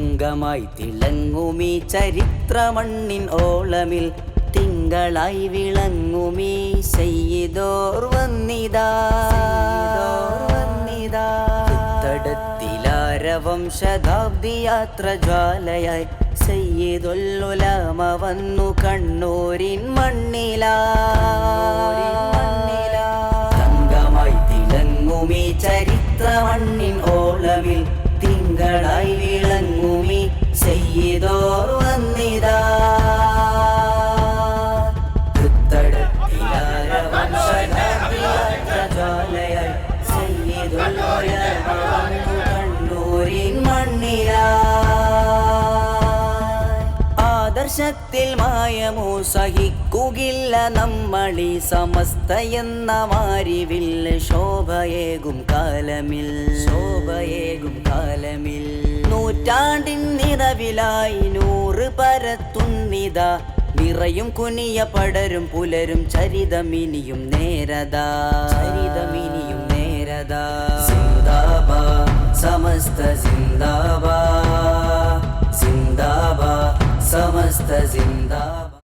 തങ്കമായി തിളങ്ങുമീ ചരിത്രമണ്ണിൻ ഓളമിൽ തിങ്കളായി വിളങ്ങുമീ സയ്യിദോർ വന്നിതാ തടത്തിലാരവം ശതാബ്ദി യാത്ര ജ്വാലയായി സയ്യിദുൽ ഉലമ വന്നു കണ്ണൂരിൻ മണ്ണിലാ തങ്കമായി തിളങ്ങുമീ ചരിത്രമണ്ണിൻ ഓളമിൽ തിങ്കളായി വിളങ്ങുമീ സയ്യിദോർ വന്നിതാ തൃത്തടത്തിലാരവം ശതാബ്ദി യാത്ര ജ്വാലയായി സയ്യിദുൽ ഉലമ വന്നു കണ്ണൂരിൻ മണ്ണിലാ ആദർശത്തിൽ മായമോ സഹിക്കുകയില്ല നമ്മളീ സമസ്ത എന്ന മാരിവിൽ ശോഭയേകും കാലമിൽ നൂറ്റാണ്ടിൻ നിറവിലായി 100 പരത്തുന്നിതാ നിറയും കുനിയ പടരും പുലരും ചരിതമിനിയും നേരതാ സിന്ദാബാ സമസ്ത സിന്ദാബാ സമസ്ത സിന്ദാബാ